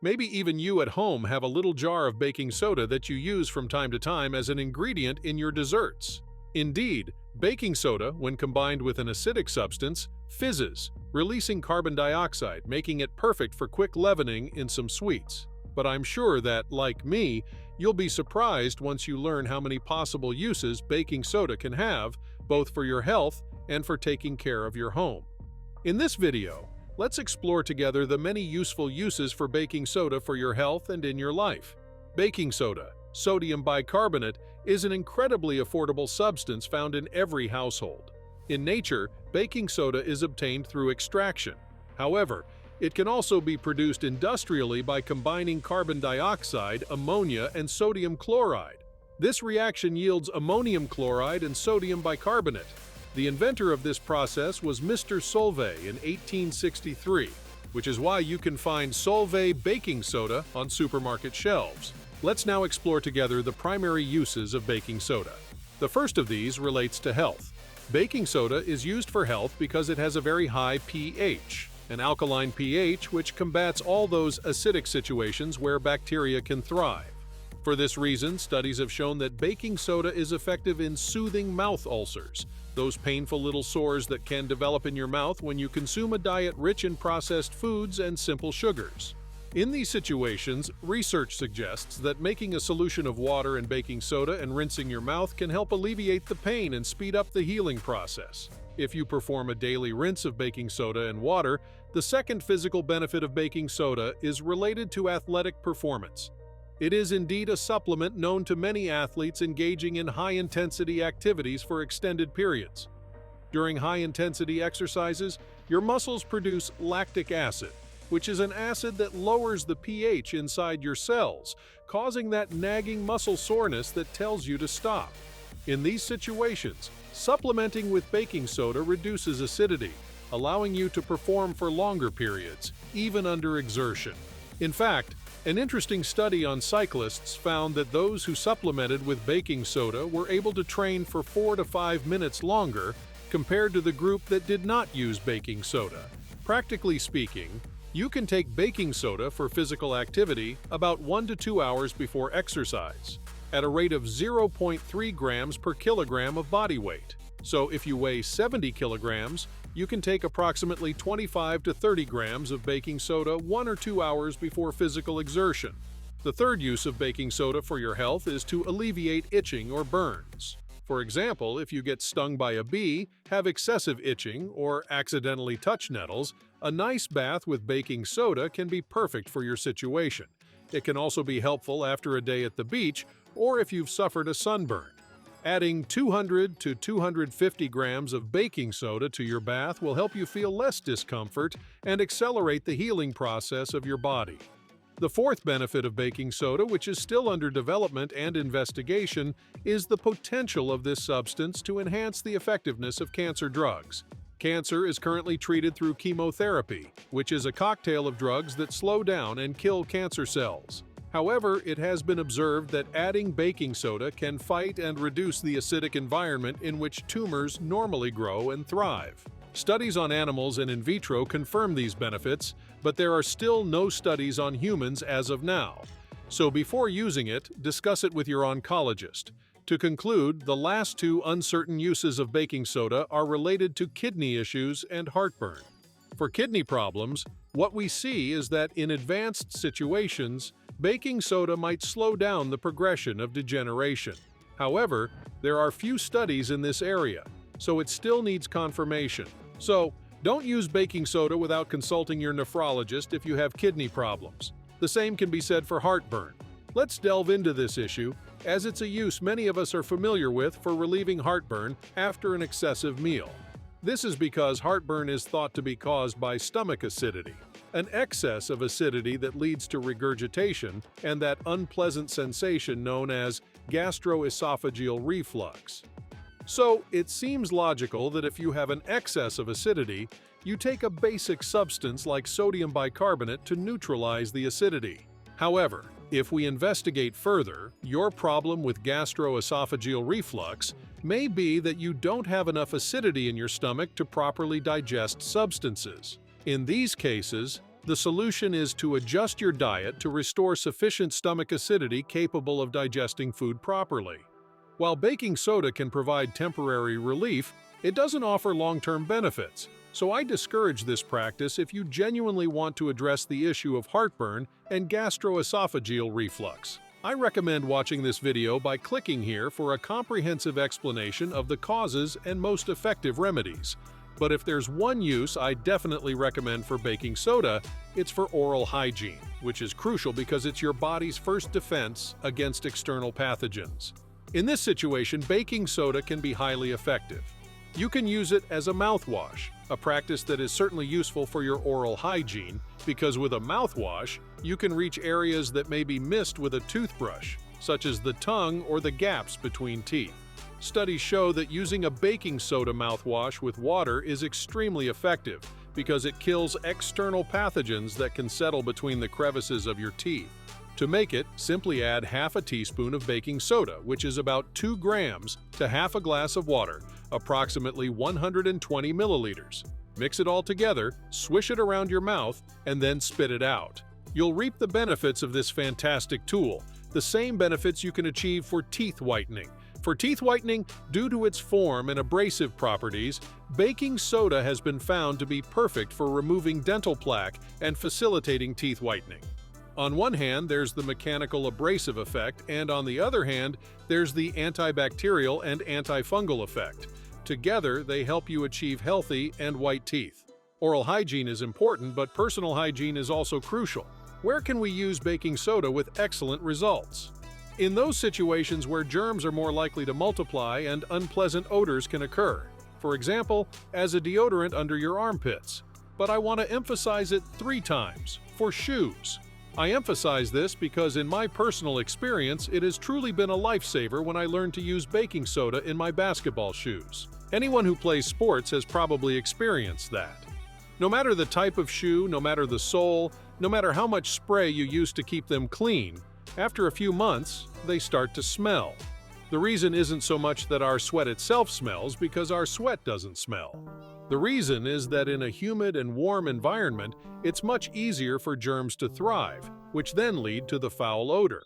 Maybe even you at home have a little jar of baking soda that you use from time to time as an ingredient in your desserts. Indeed, baking soda, when combined with an acidic substance, fizzes, releasing carbon dioxide, making it perfect for quick leavening in some sweets. But I'm sure that, like me, you'll be surprised once you learn how many possible uses baking soda can have, both for your health and for taking care of your home. In this video, let's explore together the many useful uses for baking soda for your health and in your life. Baking soda, sodium bicarbonate, is an incredibly affordable substance found in every household. In nature, baking soda is obtained through extraction. However, it can also be produced industrially by combining carbon dioxide, ammonia, and sodium chloride. This reaction yields ammonium chloride and sodium bicarbonate. The inventor of this process was Mr. Solvay in 1863, which is why you can find Solvay baking soda on supermarket shelves. Let's now explore together the primary uses of baking soda. The first of these relates to health. Baking soda is used for health because it has a very high pH, an alkaline pH which combats all those acidic situations where bacteria can thrive. For this reason, studies have shown that baking soda is effective in soothing mouth ulcers, those painful little sores that can develop in your mouth when you consume a diet rich in processed foods and simple sugars. In these situations, research suggests that making a solution of water and baking soda and rinsing your mouth can help alleviate the pain and speed up the healing process. If you perform a daily rinse of baking soda and water, the second physical benefit of baking soda is related to athletic performance. It is indeed a supplement known to many athletes engaging in high-intensity activities for extended periods. During high-intensity exercises, your muscles produce lactic acid, which is an acid that lowers the pH inside your cells, causing that nagging muscle soreness that tells you to stop. In these situations, supplementing with baking soda reduces acidity, allowing you to perform for longer periods, even under exertion. In fact, an interesting study on cyclists found that those who supplemented with baking soda were able to train for 4 to 5 minutes longer compared to the group that did not use baking soda. Practically speaking, you can take baking soda for physical activity about 1 to 2 hours before exercise, at a rate of 0.3 grams per kilogram of body weight. So if you weigh 70 kilograms, you can take approximately 25 to 30 grams of baking soda 1 or 2 hours before physical exertion. The third use of baking soda for your health is to alleviate itching or burns. For example, if you get stung by a bee, have excessive itching, or accidentally touch nettles, a nice bath with baking soda can be perfect for your situation. It can also be helpful after a day at the beach or if you've suffered a sunburn. Adding 200 to 250 grams of baking soda to your bath will help you feel less discomfort and accelerate the healing process of your body. The fourth benefit of baking soda, which is still under development and investigation, is the potential of this substance to enhance the effectiveness of cancer drugs. Cancer is currently treated through chemotherapy, which is a cocktail of drugs that slow down and kill cancer cells. However, it has been observed that adding baking soda can fight and reduce the acidic environment in which tumors normally grow and thrive. Studies on animals and in vitro confirm these benefits, but there are still no studies on humans as of now. So before using it, discuss it with your oncologist. To conclude, the last two uncertain uses of baking soda are related to kidney issues and heartburn. For kidney problems, what we see is that in advanced situations, baking soda might slow down the progression of degeneration. However, there are few studies in this area, so it still needs confirmation. So, don't use baking soda without consulting your nephrologist if you have kidney problems. The same can be said for heartburn. Let's delve into this issue, as it's a use many of us are familiar with for relieving heartburn after an excessive meal. This is because heartburn is thought to be caused by stomach acidity, an excess of acidity that leads to regurgitation and that unpleasant sensation known as gastroesophageal reflux. So, it seems logical that if you have an excess of acidity, you take a basic substance like sodium bicarbonate to neutralize the acidity. However, if we investigate further, your problem with gastroesophageal reflux may be that you don't have enough acidity in your stomach to properly digest substances. In these cases, The solution is to adjust your diet to restore sufficient stomach acidity capable of digesting food properly. While baking soda can provide temporary relief, it doesn't offer long-term benefits, so I discourage this practice if you genuinely want to address the issue of heartburn and gastroesophageal reflux. I recommend watching this video by clicking here for a comprehensive explanation of the causes and most effective remedies. But if there's one use I definitely recommend for baking soda, it's for oral hygiene, which is crucial because it's your body's first defense against external pathogens. In this situation, baking soda can be highly effective. You can use it as a mouthwash, a practice that is certainly useful for your oral hygiene, because with a mouthwash, you can reach areas that may be missed with a toothbrush, such as the tongue or the gaps between teeth. Studies show that using a baking soda mouthwash with water is extremely effective because it kills external pathogens that can settle between the crevices of your teeth. To make it, simply add half a teaspoon of baking soda, which is about 2 grams, to half a glass of water, approximately 120 milliliters. Mix it all together, swish it around your mouth, and then spit it out. You'll reap the benefits of this fantastic tool, the same benefits you can achieve for teeth whitening. For teeth whitening, due to its form and abrasive properties, baking soda has been found to be perfect for removing dental plaque and facilitating teeth whitening. On one hand, there's the mechanical abrasive effect, and on the other hand, there's the antibacterial and antifungal effect. Together, they help you achieve healthy and white teeth. Oral hygiene is important, but personal hygiene is also crucial. Where can we use baking soda with excellent results? In those situations where germs are more likely to multiply and unpleasant odors can occur. For example, as a deodorant under your armpits. But I want to emphasize it 3 times. For shoes. I emphasize this because in my personal experience, it has truly been a lifesaver when I learned to use baking soda in my basketball shoes. Anyone who plays sports has probably experienced that. No matter the type of shoe, no matter the sole, no matter how much spray you use to keep them clean, after a few months, they start to smell. The reason isn't so much that our sweat itself smells, because our sweat doesn't smell. The reason is that in a humid and warm environment, it's much easier for germs to thrive, which then lead to the foul odor.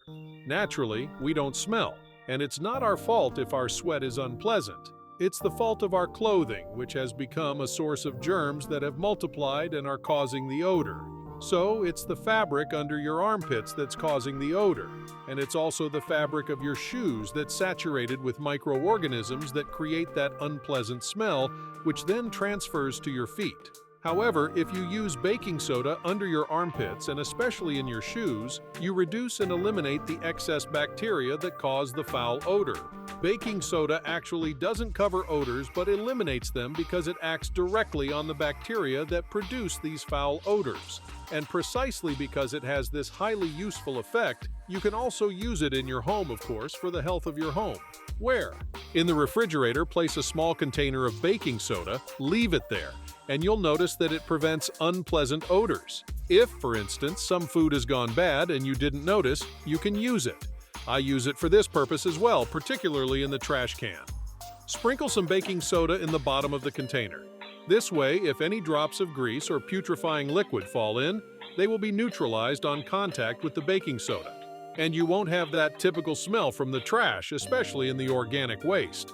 Naturally, we don't smell, and it's not our fault if our sweat is unpleasant. It's the fault of our clothing, which has become a source of germs that have multiplied and are causing the odor. So, it's the fabric under your armpits that's causing the odor, and it's also the fabric of your shoes that's saturated with microorganisms that create that unpleasant smell, which then transfers to your feet. However, if you use baking soda under your armpits and especially in your shoes, you reduce and eliminate the excess bacteria that cause the foul odor. Baking soda actually doesn't cover odors but eliminates them because it acts directly on the bacteria that produce these foul odors. And precisely because it has this highly useful effect, you can also use it in your home, of course, for the health of your home. Where? In the refrigerator, place a small container of baking soda, leave it there, and you'll notice that it prevents unpleasant odors. If, for instance, some food has gone bad and you didn't notice, you can use it. I use it for this purpose as well, particularly in the trash can. Sprinkle some baking soda in the bottom of the container. This way, if any drops of grease or putrefying liquid fall in, they will be neutralized on contact with the baking soda. And you won't have that typical smell from the trash, especially in the organic waste.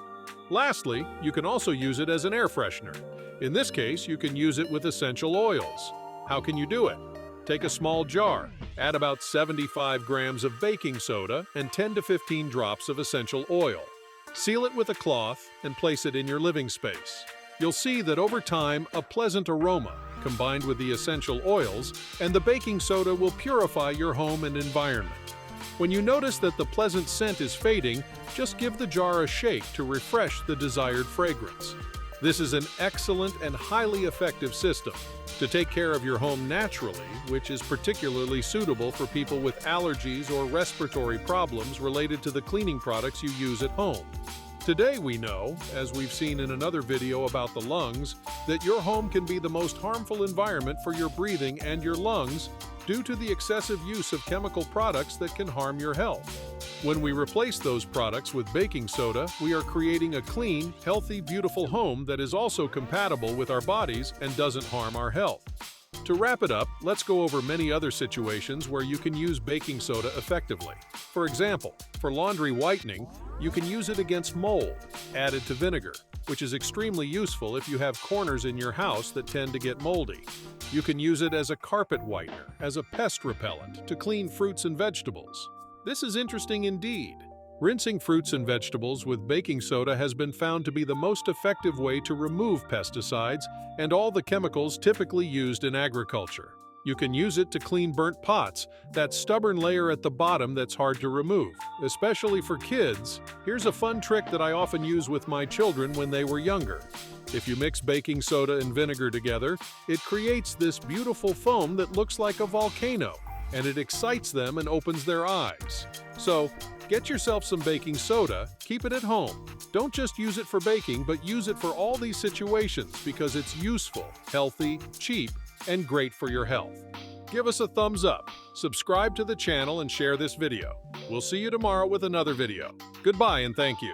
Lastly, you can also use it as an air freshener. In this case, you can use it with essential oils. How can you do it? Take a small jar, add about 75 grams of baking soda and 10 to 15 drops of essential oil. Seal it with a cloth and place it in your living space. You'll see that over time, a pleasant aroma, combined with the essential oils, and the baking soda will purify your home and environment. When you notice that the pleasant scent is fading, just give the jar a shake to refresh the desired fragrance. This is an excellent and highly effective system to take care of your home naturally, which is particularly suitable for people with allergies or respiratory problems related to the cleaning products you use at home. Today we know, as we've seen in another video about the lungs, that your home can be the most harmful environment for your breathing and your lungs due to the excessive use of chemical products that can harm your health. When we replace those products with baking soda, we are creating a clean, healthy, beautiful home that is also compatible with our bodies and doesn't harm our health. To wrap it up, let's go over many other situations where you can use baking soda effectively. For example, for laundry whitening, you can use it against mold, added to vinegar, which is extremely useful if you have corners in your house that tend to get moldy. You can use it as a carpet whitener, as a pest repellent, to clean fruits and vegetables. This is interesting indeed. Rinsing fruits and vegetables with baking soda has been found to be the most effective way to remove pesticides and all the chemicals typically used in agriculture. You can use it to clean burnt pots, that stubborn layer at the bottom that's hard to remove. Especially for kids, here's a fun trick that I often use with my children when they were younger. If you mix baking soda and vinegar together, it creates this beautiful foam that looks like a volcano, and it excites them and opens their eyes. So, get yourself some baking soda, keep it at home. Don't just use it for baking, but use it for all these situations because it's useful, healthy, cheap, and great for your health. Give us a thumbs up, subscribe to the channel, and share this video. We'll see you tomorrow with another video. Goodbye and thank you.